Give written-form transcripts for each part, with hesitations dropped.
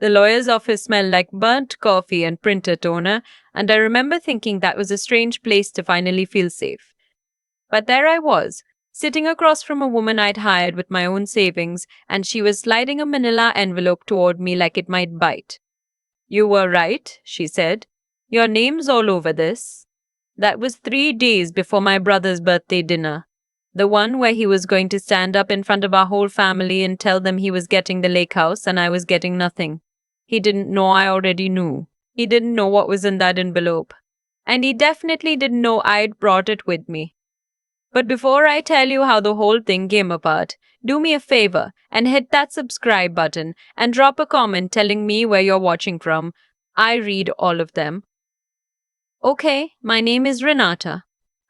The lawyer's office smelled like burnt coffee and printer toner, and I remember thinking that was a strange place to finally feel safe. But there I was, sitting across from a woman I'd hired with my own savings, and she was sliding a manila envelope toward me like it might bite. "You were right," she said. "Your name's all over this." That was 3 days before my brother's birthday dinner. The one where he was going to stand up in front of our whole family and tell them he was getting the lake house and I was getting nothing. He didn't know I already knew. He didn't know what was in that envelope. And he definitely didn't know I'd brought it with me. But before I tell you how the whole thing came apart, do me a favor and hit that subscribe button and drop a comment telling me where you're watching from. I read all of them. Okay, my name is Renata.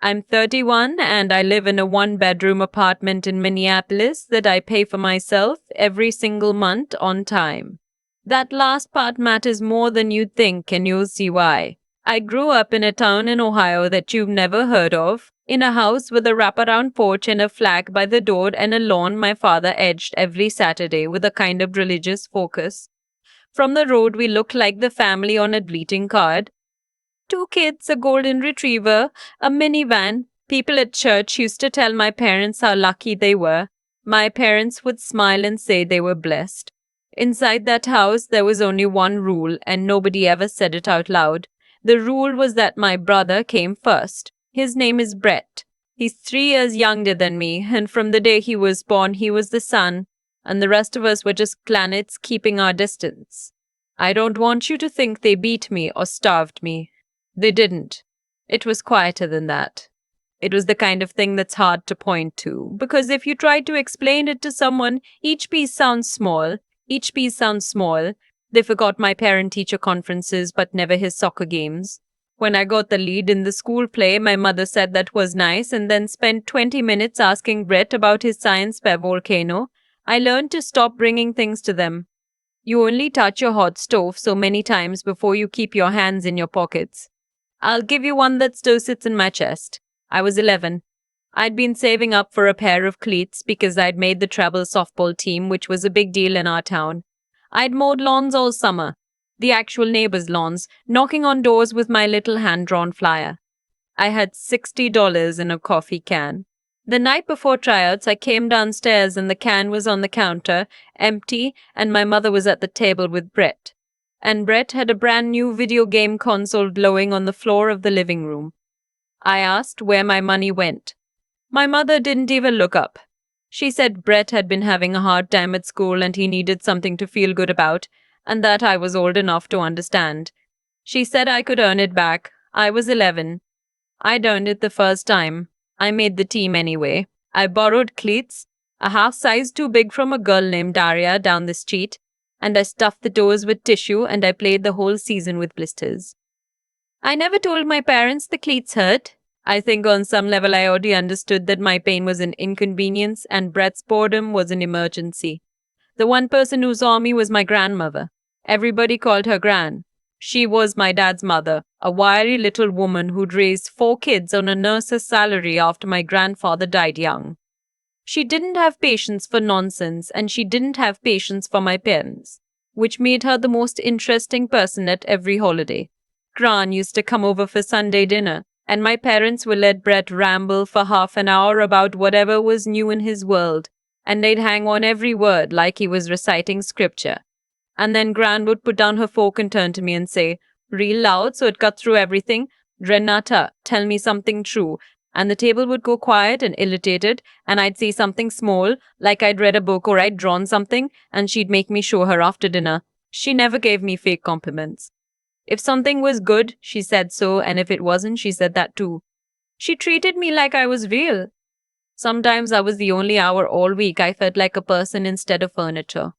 I'm 31 and I live in a one-bedroom apartment in Minneapolis that I pay for myself every single month on time. That last part matters more than you'd think, and you'll see why. I grew up in a town in Ohio that you've never heard of, in a house with a wraparound porch and a flag by the door and a lawn my father edged every Saturday with a kind of religious focus. From the road, we looked like the family on a greeting card. 2 kids, a golden retriever, a minivan. People at church used to tell my parents how lucky they were. My parents would smile and say they were blessed. Inside that house, there was only one rule, and nobody ever said it out loud. The rule was that my brother came first. His name is Brett. He's 3 years younger than me, and from the day he was born, he was the sun, and the rest of us were just planets keeping our distance. I don't want you to think they beat me or starved me. They didn't. It was quieter than that. It was the kind of thing that's hard to point to, because if you try to explain it to someone, each piece sounds small. They forgot my parent-teacher conferences, but never his soccer games. When I got the lead in the school play, my mother said that was nice and then spent 20 minutes asking Brett about his science fair volcano. I learned to stop bringing things to them. You only touch your hot stove so many times before you keep your hands in your pockets. I'll give you one that still sits in my chest. I was 11. I'd been saving up for a pair of cleats because I'd made the travel softball team, which was a big deal in our town. I'd mowed lawns all summer, the actual neighbors' lawns, knocking on doors with my little hand-drawn flyer. I had $60 in a coffee can. The night before tryouts, I came downstairs and the can was on the counter, empty, and my mother was at the table with Brett. And Brett had a brand new video game console glowing on the floor of the living room. I asked where my money went. My mother didn't even look up. She said Brett had been having a hard time at school and he needed something to feel good about, and that I was old enough to understand. She said I could earn it back. I was 11. I'd earned it the first time. I made the team anyway. I borrowed cleats, a half size too big from a girl named Daria down the street, and I stuffed the toes with tissue and I played the whole season with blisters. I never told my parents the cleats hurt. I think on some level I already understood that my pain was an inconvenience and Brett's boredom was an emergency. The one person who saw me was my grandmother. Everybody called her Gran. She was my dad's mother, a wiry little woman who'd raised 4 kids on a nurse's salary after my grandfather died young. She didn't have patience for nonsense and she didn't have patience for my parents, which made her the most interesting person at every holiday. Gran used to come over for Sunday dinner, and my parents would let Brett ramble for half an hour about whatever was new in his world, and they'd hang on every word like he was reciting scripture. And then Gran would put down her fork and turn to me and say, real loud so it cut through everything, "Renata, tell me something true." And the table would go quiet and irritated, and I'd say something small, like I'd read a book or I'd drawn something, and she'd make me show her after dinner. She never gave me fake compliments. If something was good, she said so, and if it wasn't, she said that too. She treated me like I was real. Sometimes I was the only hour all week I felt like a person instead of furniture.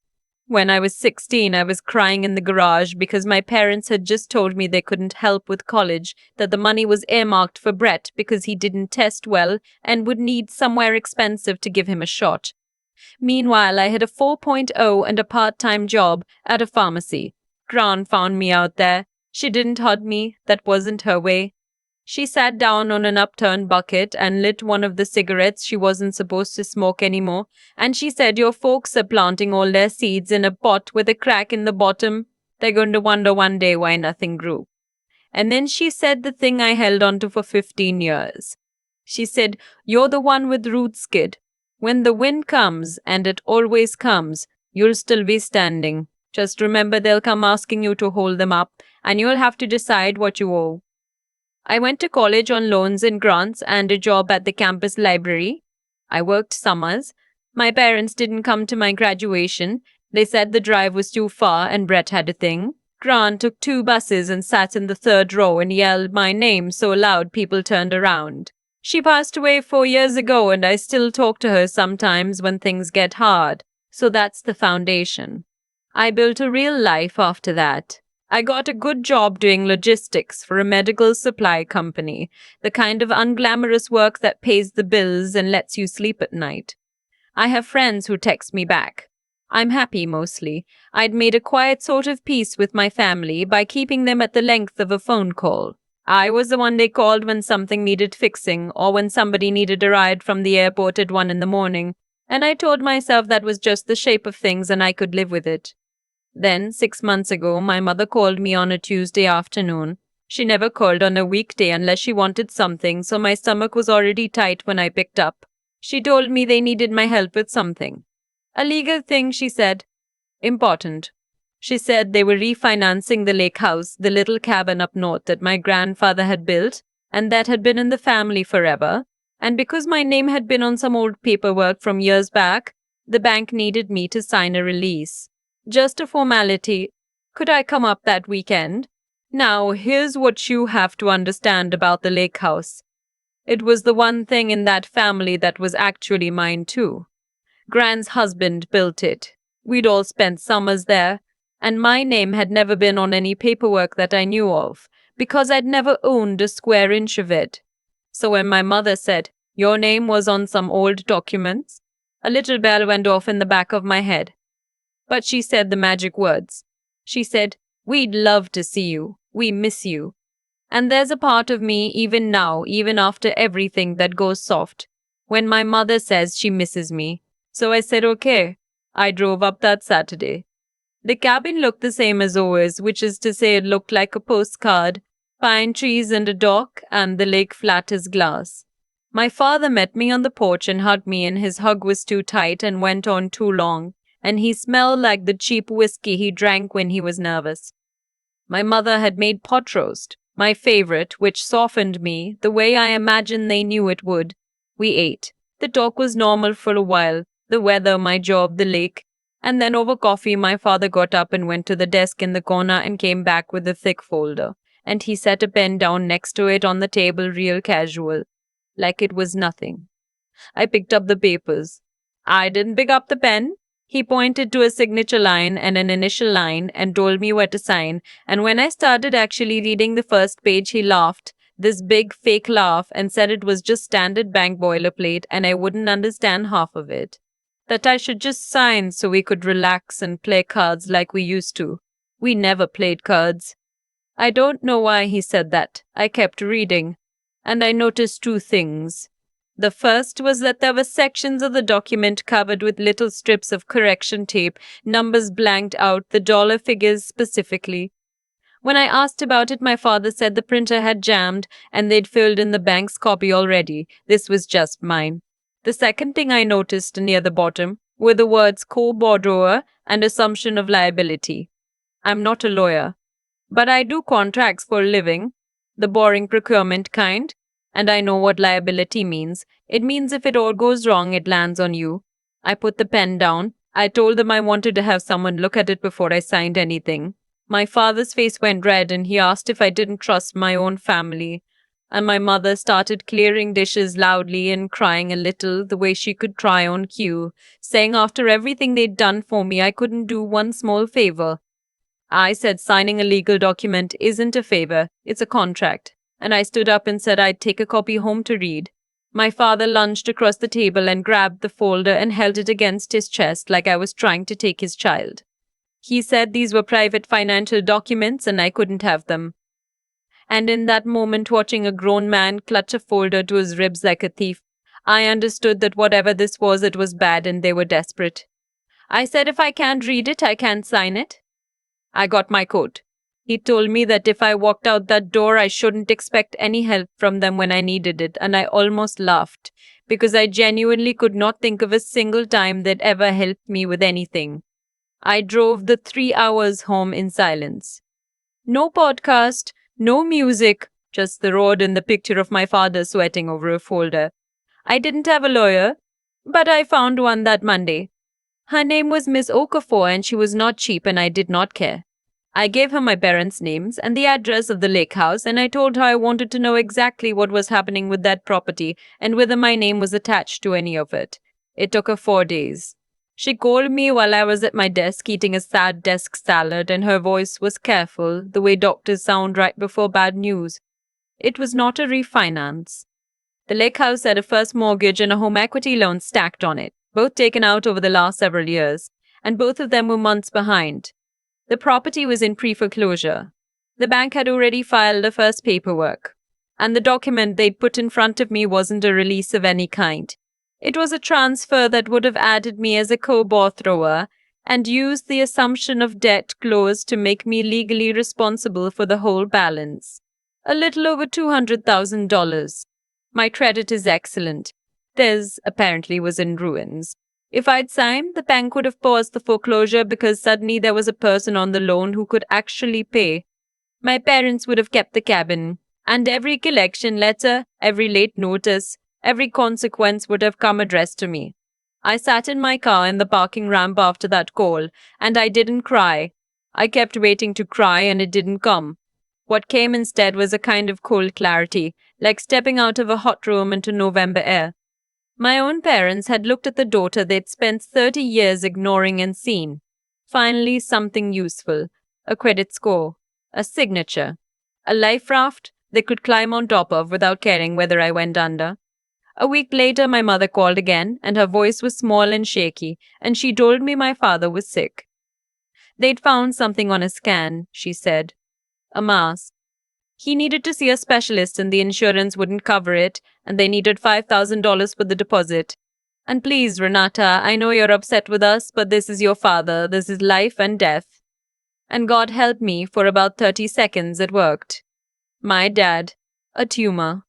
When I was 16, I was crying in the garage because my parents had just told me they couldn't help with college, that the money was earmarked for Brett because he didn't test well and would need somewhere expensive to give him a shot. Meanwhile, I had a 4.0 and a part-time job at a pharmacy. Gran found me out there. She didn't hurt me. That wasn't her way. She sat down on an upturned bucket and lit one of the cigarettes she wasn't supposed to smoke anymore, and she said, "Your folks are planting all their seeds in a pot with a crack in the bottom. They're going to wonder one day why nothing grew." And then she said the thing I held on to for 15 years. She said, "You're the one with roots, kid. When the wind comes, and it always comes, you'll still be standing. Just remember they'll come asking you to hold them up, and you'll have to decide what you owe." I went to college on loans and grants and a job at the campus library. I worked summers. My parents didn't come to my graduation. They said the drive was too far and Brett had a thing. Grant took 2 buses and sat in the 3rd row and yelled my name so loud people turned around. She passed away 4 years ago and I still talk to her sometimes when things get hard. So that's the foundation. I built a real life after that. I got a good job doing logistics for a medical supply company, the kind of unglamorous work that pays the bills and lets you sleep at night. I have friends who text me back. I'm happy mostly. I'd made a quiet sort of peace with my family by keeping them at the length of a phone call. I was the one they called when something needed fixing or when somebody needed a ride from the airport at 1 in the morning, and I told myself that was just the shape of things and I could live with it. Then, 6 months ago, my mother called me on a Tuesday afternoon. She never called on a weekday unless she wanted something, so my stomach was already tight when I picked up. She told me they needed my help with something. A legal thing, she said. Important. She said they were refinancing the lake house, the little cabin up north that my grandfather had built, and that had been in the family forever. And because my name had been on some old paperwork from years back, the bank needed me to sign a release. Just a formality. Could I come up that weekend? Now, here's what you have to understand about the lake house. It was the one thing in that family that was actually mine too. Gran's husband built it. We'd all spent summers there, and my name had never been on any paperwork that I knew of, because I'd never owned a square inch of it. So when my mother said, "Your name was on some old documents," a little bell went off in the back of my head. But she said the magic words. She said, "We'd love to see you. We miss you." And there's a part of me even now, even after everything, that goes soft when my mother says she misses me. So I said, okay. I drove up that Saturday. The cabin looked the same as always, which is to say it looked like a postcard, pine trees and a dock, and the lake flat as glass. My father met me on the porch and hugged me, and his hug was too tight and went on too long, and he smelled like the cheap whiskey he drank when he was nervous. My mother had made pot roast, my favorite, which softened me the way I imagined they knew it would. We ate. The talk was normal for a while, the weather, my job, the lake, and then over coffee my father got up and went to the desk in the corner and came back with a thick folder, and he set a pen down next to it on the table real casual, like it was nothing. I picked up the papers. I didn't pick up the pen. He pointed to a signature line and an initial line and told me where to sign, and when I started actually reading the first page, he laughed, this big fake laugh, and said it was just standard bank boilerplate and I wouldn't understand half of it. That I should just sign so we could relax and play cards like we used to. We never played cards. I don't know why he said that. I kept reading, and I noticed 2 things. The first was that there were sections of the document covered with little strips of correction tape, numbers blanked out, the dollar figures specifically. When I asked about it, my father said the printer had jammed and they'd filled in the bank's copy already. This was just mine. The second thing I noticed near the bottom were the words co-borrower and assumption of liability. I'm not a lawyer, but I do contracts for a living, the boring procurement kind. And I know what liability means. It means if it all goes wrong, it lands on you. I put the pen down. I told them I wanted to have someone look at it before I signed anything. My father's face went red and he asked if I didn't trust my own family. And my mother started clearing dishes loudly and crying a little, the way she could cry on cue, saying after everything they'd done for me, I couldn't do one small favor. I said signing a legal document isn't a favor, it's a contract. And I stood up and said I'd take a copy home to read. My father lunged across the table and grabbed the folder and held it against his chest like I was trying to take his child. He said these were private financial documents and I couldn't have them. And in that moment, watching a grown man clutch a folder to his ribs like a thief, I understood that whatever this was, it was bad and they were desperate. I said, if I can't read it, I can't sign it. I got my coat. He told me that if I walked out that door, I shouldn't expect any help from them when I needed it, and I almost laughed because I genuinely could not think of a single time they'd ever helped me with anything. I drove the 3 hours home in silence. No podcast, no music, just the road and the picture of my father sweating over a folder. I didn't have a lawyer, but I found one that Monday. Her name was Miss Okafor and she was not cheap and I did not care. I gave her my parents' names and the address of the lake house and I told her I wanted to know exactly what was happening with that property and whether my name was attached to any of it. It took her 4 days. She called me while I was at my desk eating a sad desk salad and her voice was careful, the way doctors sound right before bad news. It was not a refinance. The lake house had a first mortgage and a home equity loan stacked on it, both taken out over the last several years, and both of them were months behind. The property was in pre-foreclosure. The bank had already filed the first paperwork, and the document they'd put in front of me wasn't a release of any kind. It was a transfer that would have added me as a co-borrower and used the assumption of debt clause to make me legally responsible for the whole balance. A little over $200,000. My credit is excellent. Theirs apparently was in ruins. If I'd signed, the bank would have paused the foreclosure because suddenly there was a person on the loan who could actually pay. My parents would have kept the cabin, and every collection letter, every late notice, every consequence would have come addressed to me. I sat in my car in the parking ramp after that call, and I didn't cry. I kept waiting to cry and it didn't come. What came instead was a kind of cold clarity, like stepping out of a hot room into November air. My own parents had looked at the daughter they'd spent 30 years ignoring and seen. Finally, something useful. A credit score. A signature. A life raft they could climb on top of without caring whether I went under. A week later, my mother called again, and her voice was small and shaky, and she told me my father was sick. They'd found something on a scan, she said. A mass. He needed to see a specialist and the insurance wouldn't cover it, and they needed $5,000 for the deposit. And please, Renata, I know you're upset with us, but this is your father. This is life and death. And God help me, for about 30 seconds it worked. My dad. A tumor.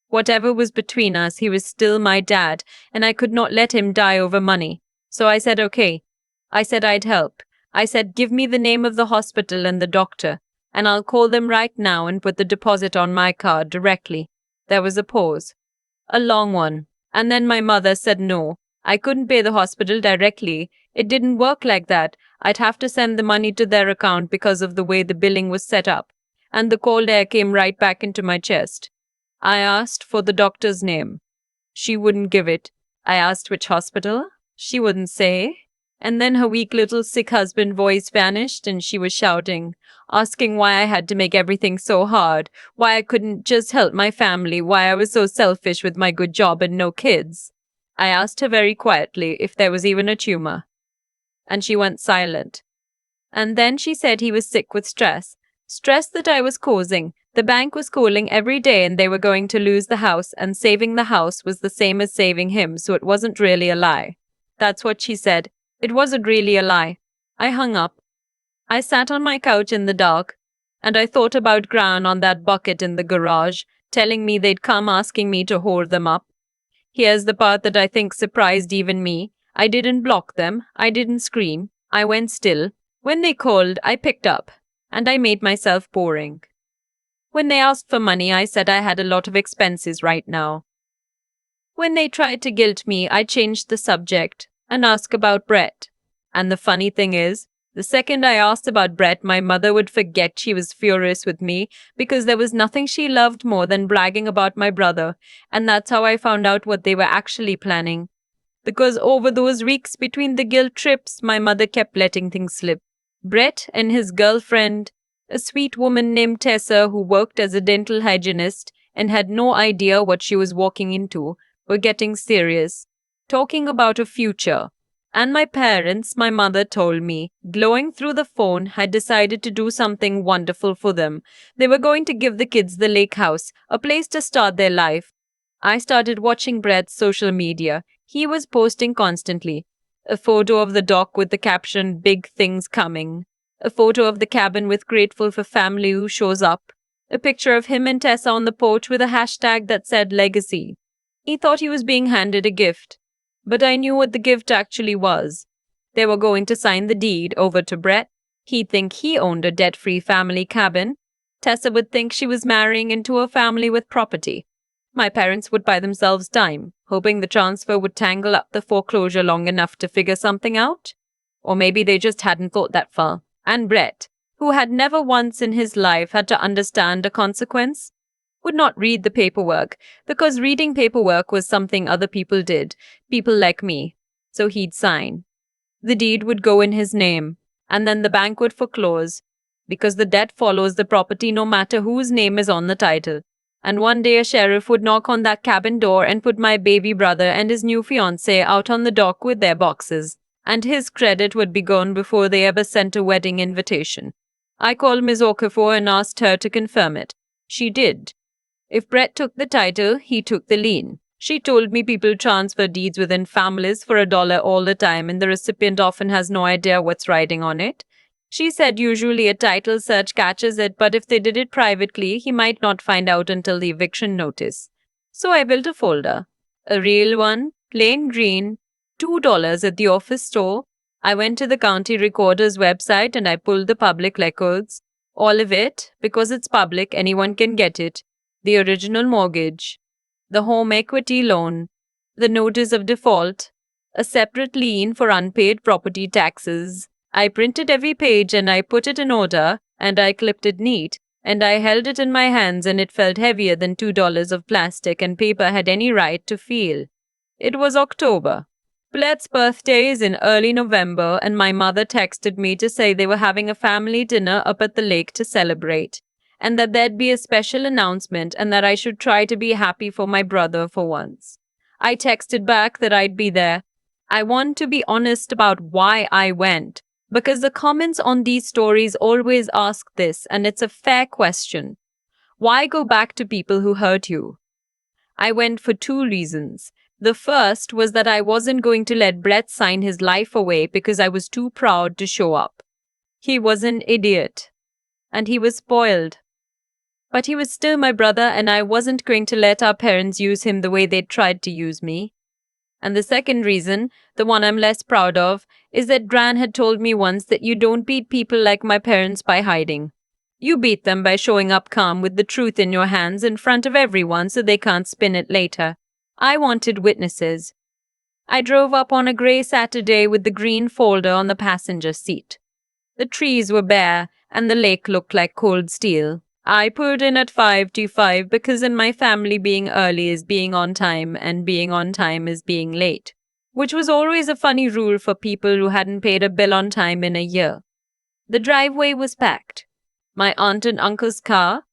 Whatever was between us, he was still my dad, and I could not let him die over money. So I said, okay. I said I'd help. I said, give me the name of the hospital and the doctor, and I'll call them right now and put the deposit on my card directly. There was a pause. A long one. And then my mother said no. I couldn't pay the hospital directly. It didn't work like that. I'd have to send the money to their account because of the way the billing was set up. And the cold air came right back into my chest. I asked for the doctor's name. She wouldn't give it. I asked which hospital. She wouldn't say. And then her weak little sick husband voice vanished and she was shouting, asking why I had to make everything so hard, why I couldn't just help my family, why I was so selfish with my good job and no kids. I asked her very quietly if there was even a tumor. And she went silent. And then she said he was sick with stress. Stress that I was causing. The bank was calling every day and they were going to lose the house, and saving the house was the same as saving him, so it wasn't really a lie. That's what she said. It wasn't really a lie. I hung up. I sat on my couch in the dark, and I thought about Gran on that bucket in the garage, telling me they'd come asking me to hold them up. Here's the part that I think surprised even me. I didn't block them. I didn't scream. I went still. When they called, I picked up, and I made myself boring. When they asked for money, I said I had a lot of expenses right now. When they tried to guilt me, I changed the subject and asked about Brett. And the funny thing is, the second I asked about Brett, my mother would forget she was furious with me because there was nothing she loved more than bragging about my brother, and that's how I found out what they were actually planning. Because over those weeks between the guilt trips, my mother kept letting things slip. Brett and his girlfriend, a sweet woman named Tessa who worked as a dental hygienist and had no idea what she was walking into, were getting serious, talking about a future. And my parents, my mother told me, glowing through the phone, had decided to do something wonderful for them. They were going to give the kids the lake house, a place to start their life. I started watching Brett's social media. He was posting constantly. A photo of the dock with the caption, "Big things coming." A photo of the cabin with "Grateful for family who shows up." A picture of him and Tessa on the porch with a hashtag that said legacy. He thought he was being handed a gift. But I knew what the gift actually was. They were going to sign the deed over to Brett. He'd think he owned a debt-free family cabin. Tessa would think she was marrying into a family with property. My parents would buy themselves time, hoping the transfer would tangle up the foreclosure long enough to figure something out. Or maybe they just hadn't thought that far. And Brett, who had never once in his life had to understand a consequence, would not read the paperwork, because reading paperwork was something other people did, people like me. So he'd sign. The deed would go in his name, and then the bank would foreclose, because the debt follows the property no matter whose name is on the title. And one day a sheriff would knock on that cabin door and put my baby brother and his new fiancée out on the dock with their boxes, and his credit would be gone before they ever sent a wedding invitation. I called Ms. Okafor and asked her to confirm it. She did. If Brett took the title, he took the lien. She told me people transfer deeds within families for $1 all the time and the recipient often has no idea what's riding on it. She said usually a title search catches it, but if they did it privately, he might not find out until the eviction notice. So I built a folder. A real one, plain green, $2 at the office store. I went to the county recorder's website and I pulled the public records. All of it, because it's public, anyone can get it. The original mortgage, the home equity loan, the notice of default, a separate lien for unpaid property taxes. I printed every page and I put it in order and I clipped it neat and I held it in my hands and it felt heavier than $2 of plastic and paper had any right to feel. It was October. Brett's birthday is in early November and my mother texted me to say they were having a family dinner up at the lake to celebrate, and that there'd be a special announcement and that I should try to be happy for my brother for once. I texted back that I'd be there. I want to be honest about why I went, because the comments on these stories always ask this, and it's a fair question. Why go back to people who hurt you? I went for 2 reasons. The first was that I wasn't going to let Brett sign his life away because I was too proud to show up. He was an idiot. And he was spoiled. But he was still my brother and I wasn't going to let our parents use him the way they'd tried to use me. And the second reason, the one I'm less proud of, is that Gran had told me once that you don't beat people like my parents by hiding. You beat them by showing up calm with the truth in your hands in front of everyone so they can't spin it later. I wanted witnesses. I drove up on a grey Saturday with the green folder on the passenger seat. The trees were bare and the lake looked like cold steel. I pulled in at 5 to 5 because in my family being early is being on time and being on time is being late, which was always a funny rule for people who hadn't paid a bill on time in a year. The driveway was packed. My aunt and uncle's car,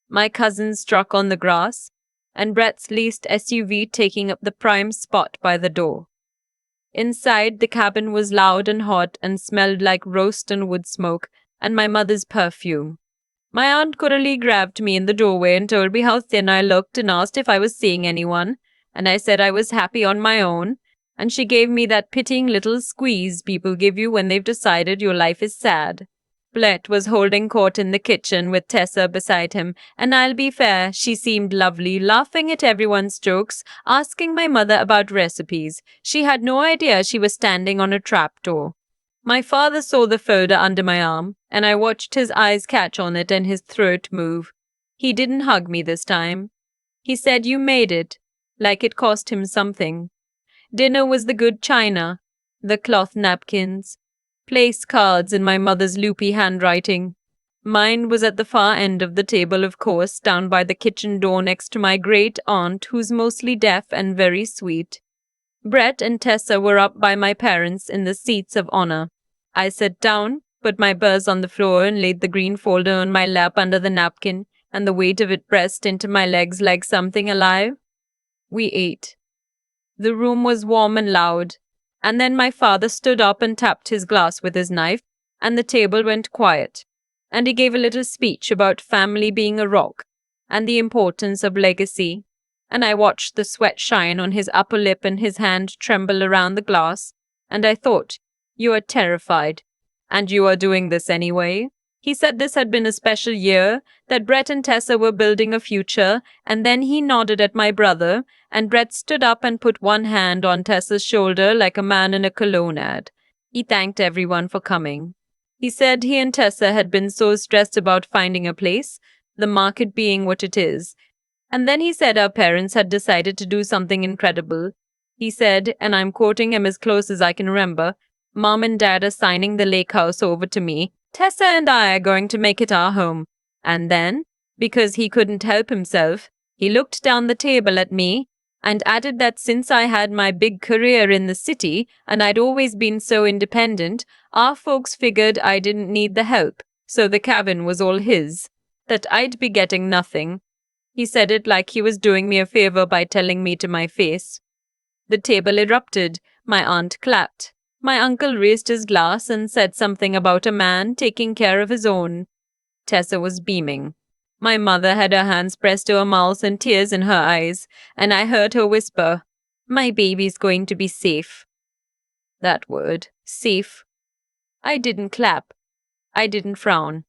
my cousin's truck on the grass, and Brett's leased SUV taking up the prime spot by the door. Inside, the cabin was loud and hot and smelled like roast and wood smoke and my mother's perfume. My aunt cordially grabbed me in the doorway and told me how thin I looked and asked if I was seeing anyone, and I said I was happy on my own, and she gave me that pitying little squeeze people give you when they've decided your life is sad. Brett was holding court in the kitchen with Tessa beside him, and I'll be fair, she seemed lovely, laughing at everyone's jokes, asking my mother about recipes. She had no idea she was standing on a trapdoor. My father saw the folder under my arm, and I watched his eyes catch on it and his throat move. He didn't hug me this time. He said you made it, like it cost him something. Dinner was the good china, the cloth napkins, place cards in my mother's loopy handwriting. Mine was at the far end of the table, of course, down by the kitchen door next to my great aunt, who's mostly deaf and very sweet. Brett and Tessa were up by my parents in the seats of honor. I sat down, put my purse on the floor and laid the green folder on my lap under the napkin, and the weight of it pressed into my legs like something alive. We ate. The room was warm and loud. And then my father stood up and tapped his glass with his knife, and the table went quiet. And he gave a little speech about family being a rock and the importance of legacy. And I watched the sweat shine on his upper lip and his hand tremble around the glass. And I thought, you are terrified. And you are doing this anyway. He said this had been a special year, that Brett and Tessa were building a future, and then he nodded at my brother, and Brett stood up and put one hand on Tessa's shoulder like a man in a cologne ad. He thanked everyone for coming. He said he and Tessa had been so stressed about finding a place, the market being what it is. And then he said our parents had decided to do something incredible. He said, and I'm quoting him as close as I can remember, Mom and Dad are signing the lake house over to me. Tessa and I are going to make it our home. And then, because he couldn't help himself, he looked down the table at me and added that since I had my big career in the city and I'd always been so independent, our folks figured I didn't need the help, so the cabin was all his, that I'd be getting nothing. He said it like he was doing me a favor by telling me to my face. The table erupted. My aunt clapped. My uncle raised his glass and said something about a man taking care of his own. Tessa was beaming. My mother had her hands pressed to her mouth and tears in her eyes, and I heard her whisper, "My baby's going to be safe." That word, safe. I didn't clap. I didn't frown.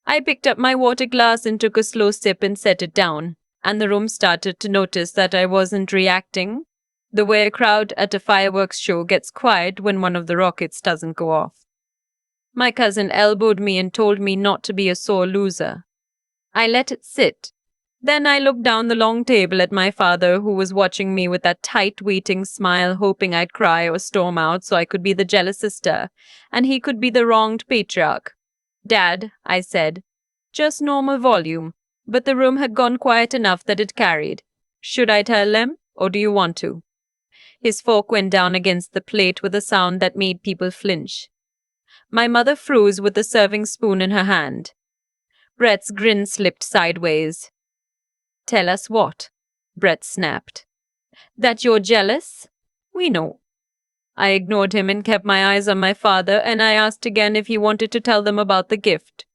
I picked up my water glass and took a slow sip and set it down, and the room started to notice that I wasn't reacting, the way a crowd at a fireworks show gets quiet when one of the rockets doesn't go off. My cousin elbowed me and told me not to be a sore loser. I let it sit. Then I looked down the long table at my father, who was watching me with that tight, waiting smile, hoping I'd cry or storm out so I could be the jealous sister, and he could be the wronged patriarch. "Dad," I said. Just normal volume, but the room had gone quiet enough that it carried. "Should I tell them, or do you want to?" His fork went down against the plate with a sound that made people flinch. My mother froze with the serving spoon in her hand. Brett's grin slipped sideways. "Tell us what?" Brett snapped. "That you're jealous? We know." I ignored him and kept my eyes on my father, and I asked again if he wanted to tell them about the gift.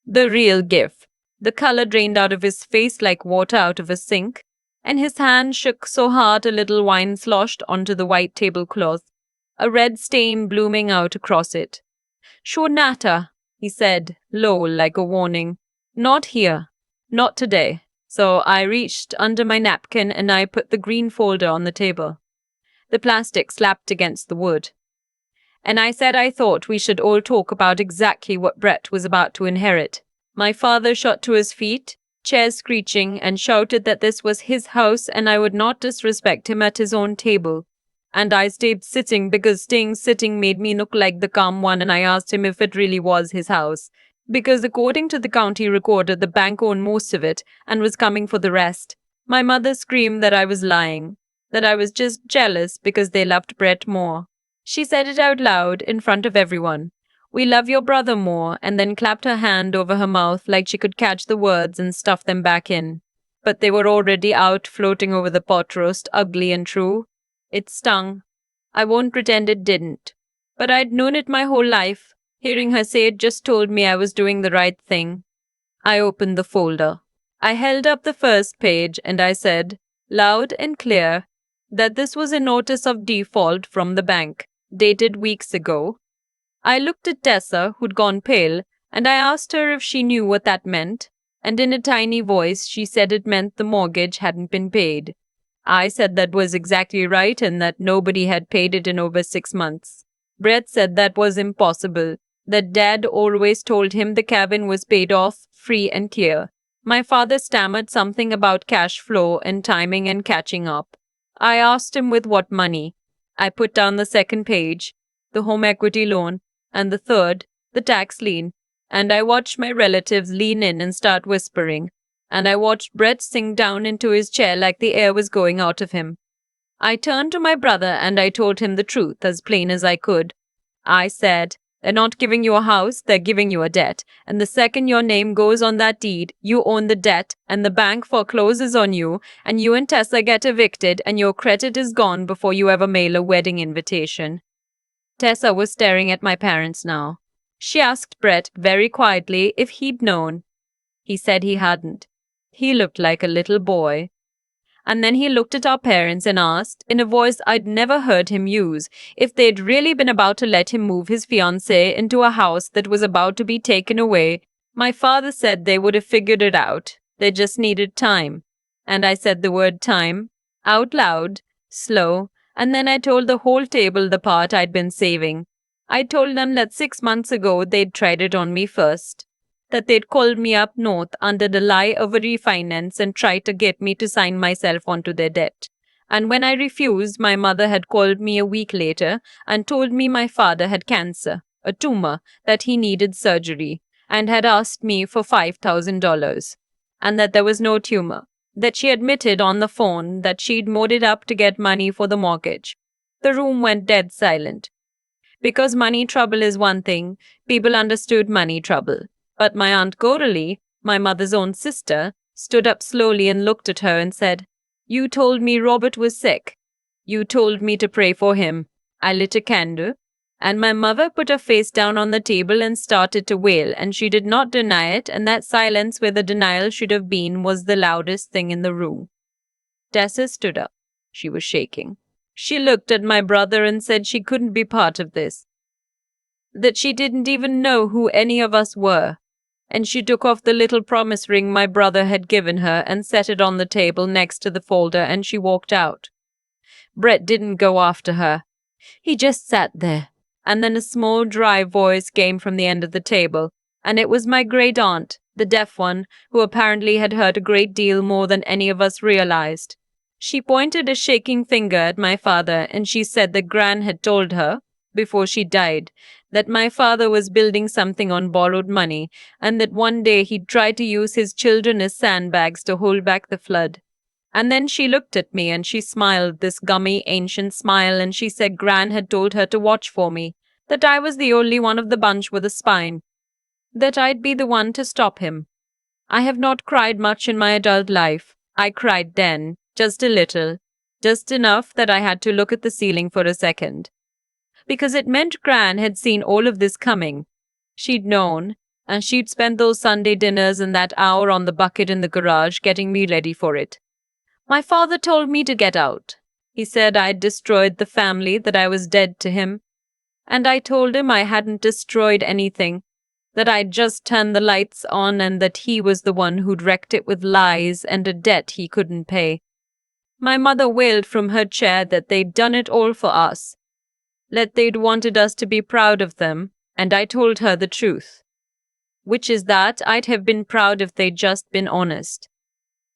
The real gift. The color drained out of his face like water out of a sink, and his hand shook so hard a little wine sloshed onto the white tablecloth, a red stain blooming out across it. "Sure natta," he said, low like a warning. "Not here. Not today." So I reached under my napkin and I put the green folder on the table. The plastic slapped against the wood. And I said I thought we should all talk about exactly what Brett was about to inherit. My father shot to his feet, chairs screeching, and shouted that this was his house and I would not disrespect him at his own table. And I stayed sitting because staying sitting made me look like the calm one, and I asked him if it really was his house. Because according to the county recorder, the bank owned most of it and was coming for the rest. My mother screamed that I was lying, that I was just jealous because they loved Brett more. She said it out loud in front of everyone. "We love your brother more," and then clapped her hand over her mouth like she could catch the words and stuff them back in. But they were already out, floating over the pot roast, ugly and true. It stung. I won't pretend it didn't. But I'd known it my whole life. Hearing her say it just told me I was doing the right thing. I opened the folder. I held up the first page and I said, loud and clear, that this was a notice of default from the bank, dated weeks ago. I looked at Tessa, who'd gone pale, and I asked her if she knew what that meant, and in a tiny voice she said it meant the mortgage hadn't been paid. I said that was exactly right and that nobody had paid it in over 6 months. Brett said that was impossible, that Dad always told him the cabin was paid off, free and clear. My father stammered something about cash flow and timing and catching up. I asked him with what money. I put down the second page, the home equity loan, and the third, the tax lien, and I watched my relatives lean in and start whispering, and I watched Brett sink down into his chair like the air was going out of him. I turned to my brother and I told him the truth as plain as I could. I said, "They're not giving you a house, they're giving you a debt, and the second your name goes on that deed, you own the debt, and the bank forecloses on you, and you and Tessa get evicted, and your credit is gone before you ever mail a wedding invitation." Tessa was staring at my parents now. She asked Brett very quietly if he'd known. He said he hadn't. He looked like a little boy. And then he looked at our parents and asked, in a voice I'd never heard him use, if they'd really been about to let him move his fiancée into a house that was about to be taken away. My father said they would have figured it out. They just needed time. And I said the word time, out loud, slow, and then I told the whole table the part I'd been saving. I told them that 6 months ago they'd tried it on me first, that they'd called me up north under the lie of a refinance and tried to get me to sign myself onto their debt. And when I refused, my mother had called me a week later and told me my father had cancer, a tumor, that he needed surgery, and had asked me for $5,000, and that there was no tumor, that she admitted on the phone that she'd mowed it up to get money for the mortgage. The room went dead silent. Because money trouble is one thing, people understood money trouble. But my Aunt Coralie, my mother's own sister, stood up slowly and looked at her and said, "You told me Robert was sick. You told me to pray for him." I lit a candle, and my mother put her face down on the table and started to wail, and she did not deny it, and that silence where the denial should have been was the loudest thing in the room. Tessa stood up. She was shaking. She looked at my brother and said she couldn't be part of this, that she didn't even know who any of us were. And she took off the little promise ring my brother had given her and set it on the table next to the folder, and she walked out. Brett didn't go after her. He just sat there. And then a small, dry voice came from the end of the table, and it was my great aunt, the deaf one, who apparently had heard a great deal more than any of us realized. She pointed a shaking finger at my father, and she said that Gran had told her, before she died, that my father was building something on borrowed money, and that one day he'd try to use his children as sandbags to hold back the flood. And then she looked at me and she smiled, this gummy ancient smile, and she said Gran had told her to watch for me, that I was the only one of the bunch with a spine, that I'd be the one to stop him. I have not cried much in my adult life. I cried then, just a little, just enough that I had to look at the ceiling for a second. Because it meant Gran had seen all of this coming. She'd known, and she'd spent those Sunday dinners and that hour on the bucket in the garage getting me ready for it. My father told me to get out. He said I'd destroyed the family, that I was dead to him. And I told him I hadn't destroyed anything, that I'd just turned the lights on and that he was the one who'd wrecked it with lies and a debt he couldn't pay. My mother wailed from her chair that they'd done it all for us, that they'd wanted us to be proud of them, and I told her the truth, which is that I'd have been proud if they'd just been honest.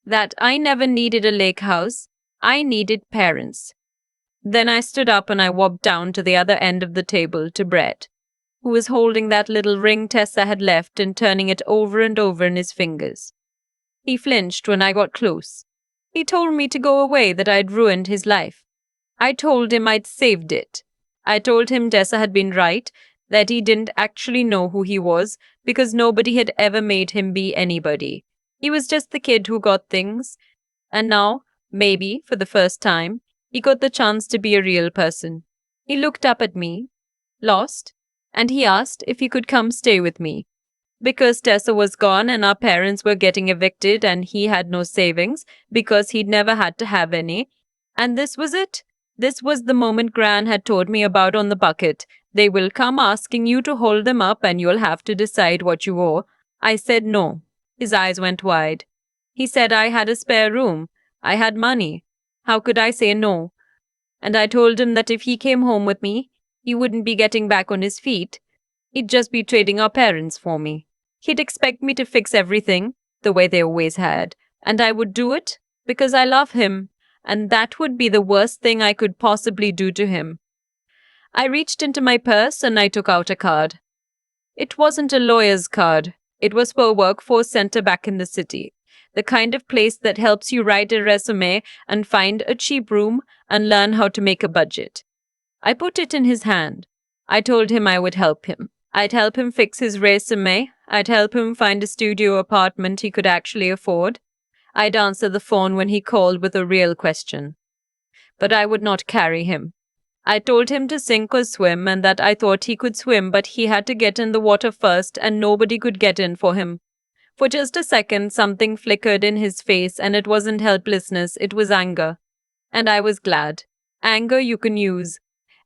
That I never needed a lake house, I needed parents. Then I stood up and I walked down to the other end of the table to Brett, who was holding that little ring Tessa had left and turning it over and over in his fingers. He flinched when I got close. He told me to go away, that I'd ruined his life. I told him I'd saved it. I told him Tessa had been right, that he didn't actually know who he was, because nobody had ever made him be anybody. He was just the kid who got things. And now, maybe, for the first time, he got the chance to be a real person. He looked up at me, lost, and he asked if he could come stay with me. Because Tessa was gone and our parents were getting evicted and he had no savings because he'd never had to have any. And this was it. This was the moment Gran had told me about on the bucket. They will come asking you to hold them up and you'll have to decide what you owe. I said no. His eyes went wide. He said I had a spare room. I had money. How could I say no? And I told him that if he came home with me, he wouldn't be getting back on his feet. He'd just be trading our parents for me. He'd expect me to fix everything, the way they always had, and I would do it because I love him, and that would be the worst thing I could possibly do to him. I reached into my purse and I took out a card. It wasn't a lawyer's card. It was for a workforce center back in the city, the kind of place that helps you write a resume and find a cheap room and learn how to make a budget. I put it in his hand. I told him I would help him. I'd help him fix his resume. I'd help him find a studio apartment he could actually afford. I'd answer the phone when he called with a real question. But I would not carry him. I told him to sink or swim and that I thought he could swim, but he had to get in the water first and nobody could get in for him. For just a second, something flickered in his face, and it wasn't helplessness, it was anger. And I was glad. Anger you can use.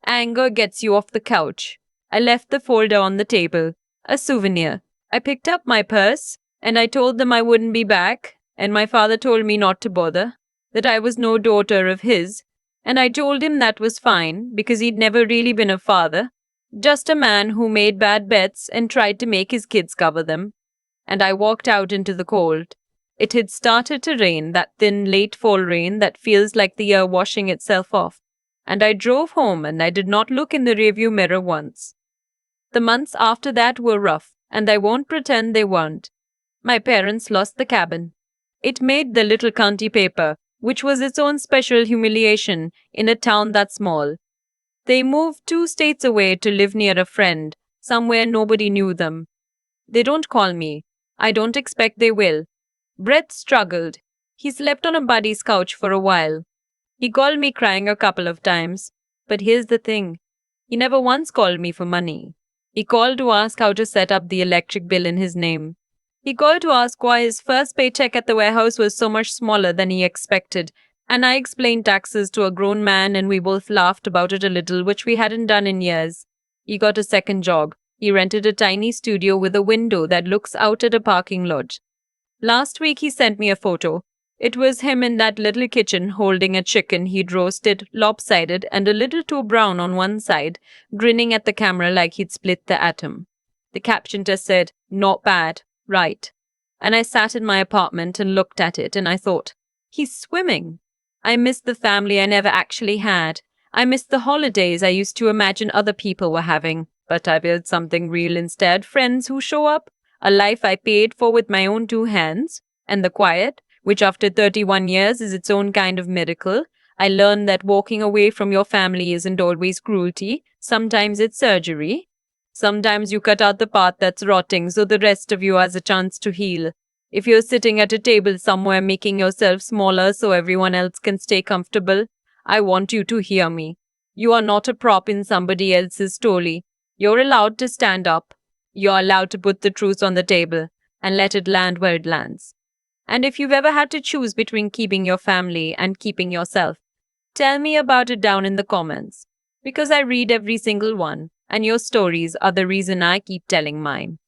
Anger gets you off the couch. I left the folder on the table. A souvenir. I picked up my purse, and I told them I wouldn't be back, and my father told me not to bother, that I was no daughter of his, and I told him that was fine, because he'd never really been a father, just a man who made bad bets and tried to make his kids cover them. And I walked out into the cold. It had started to rain, that thin late fall rain that feels like the year washing itself off. And I drove home and I did not look in the rearview mirror once. The months after that were rough, and I won't pretend they weren't. My parents lost the cabin. It made the little county paper, which was its own special humiliation in a town that small. They moved 2 states away to live near a friend, somewhere nobody knew them. They don't call me. I don't expect they will. Brett struggled. He slept on a buddy's couch for a while. He called me crying a couple of times. But here's the thing. He never once called me for money. He called to ask how to set up the electric bill in his name. He called to ask why his first paycheck at the warehouse was so much smaller than he expected. And I explained taxes to a grown man and we both laughed about it a little, which we hadn't done in years. He got a second job. He rented a tiny studio with a window that looks out at a parking lot. Last week he sent me a photo. It was him in that little kitchen holding a chicken he'd roasted, lopsided and a little too brown on one side, grinning at the camera like he'd split the atom. The caption just said, "Not bad, right." And I sat in my apartment and looked at it and I thought, he's swimming. I missed the family I never actually had. I missed the holidays I used to imagine other people were having. But I built something real instead, friends who show up, a life I paid for with my own 2 hands, and the quiet, which after 31 years is its own kind of miracle. I learned that walking away from your family isn't always cruelty, sometimes it's surgery. Sometimes you cut out the part that's rotting so the rest of you has a chance to heal. If you're sitting at a table somewhere making yourself smaller so everyone else can stay comfortable, I want you to hear me. You are not a prop in somebody else's story. You're allowed to stand up. You're allowed to put the truth on the table and let it land where it lands. And if you've ever had to choose between keeping your family and keeping yourself, tell me about it down in the comments. Because I read every single one, and your stories are the reason I keep telling mine.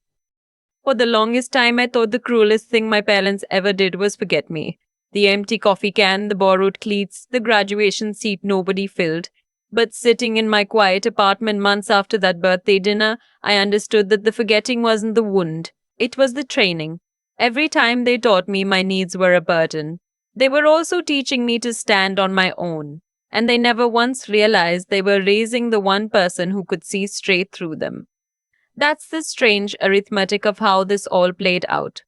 For the longest time, I thought the cruelest thing my parents ever did was forget me. The empty coffee can, the borrowed cleats, the graduation seat nobody filled. But sitting in my quiet apartment months after that birthday dinner, I understood that the forgetting wasn't the wound. It was the training. Every time they taught me my needs were a burden. They were also teaching me to stand on my own. And they never once realized they were raising the one person who could see straight through them. That's the strange arithmetic of how this all played out.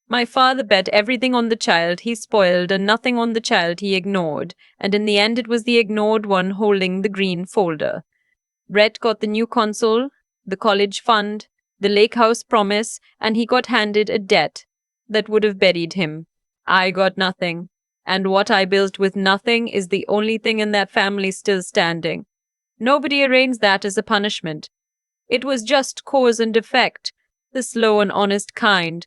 My father bet everything on the child he spoiled and nothing on the child he ignored, and in the end it was the ignored one holding the green folder. Brett got the new console, the college fund, the lake house promise, and he got handed a debt that would have buried him. I got nothing, and what I built with nothing is the only thing in that family still standing. Nobody arranged that as a punishment. It was just cause and effect, the slow and honest kind.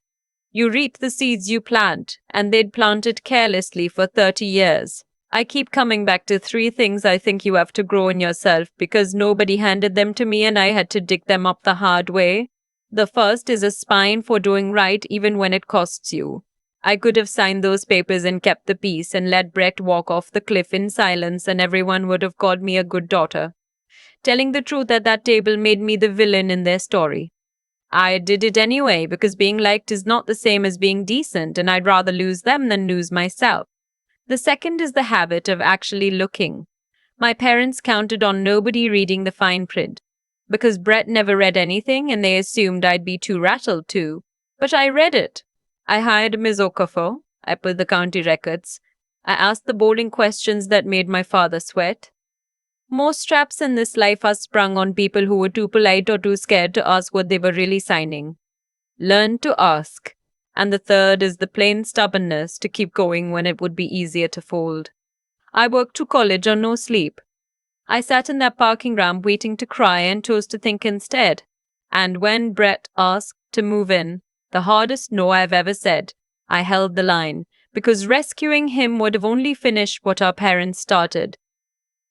You reap the seeds you plant, and they'd planted carelessly for 30 years. I keep coming back to 3 things I think you have to grow in yourself because nobody handed them to me and I had to dig them up the hard way. The first is a spine for doing right even when it costs you. I could have signed those papers and kept the peace and let Brett walk off the cliff in silence and everyone would have called me a good daughter. Telling the truth at that table made me the villain in their story. I did it anyway because being liked is not the same as being decent and I'd rather lose them than lose myself. The second is the habit of actually looking. My parents counted on nobody reading the fine print because Brett never read anything and they assumed I'd be too rattled to. But I read it. I hired Ms. Okafor. I pulled the county records. I asked the boring questions that made my father sweat. Most traps in this life are sprung on people who were too polite or too scared to ask what they were really signing. Learn to ask. And the third is the plain stubbornness to keep going when it would be easier to fold. I worked to college on no sleep. I sat in that parking ramp waiting to cry and chose to think instead. And when Brett asked to move in, the hardest no I've ever said, I held the line, because rescuing him would have only finished what our parents started.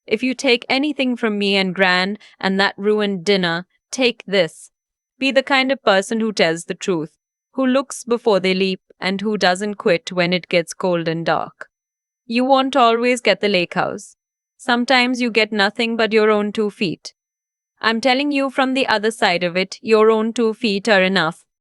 If you take anything from me and Gran and that ruined dinner, take this. Be the kind of person who tells the truth, who looks before they leap, and who doesn't quit when it gets cold and dark. You won't always get the lake house. Sometimes you get nothing but your own 2 feet. I'm telling you from the other side of it, your own 2 feet are enough.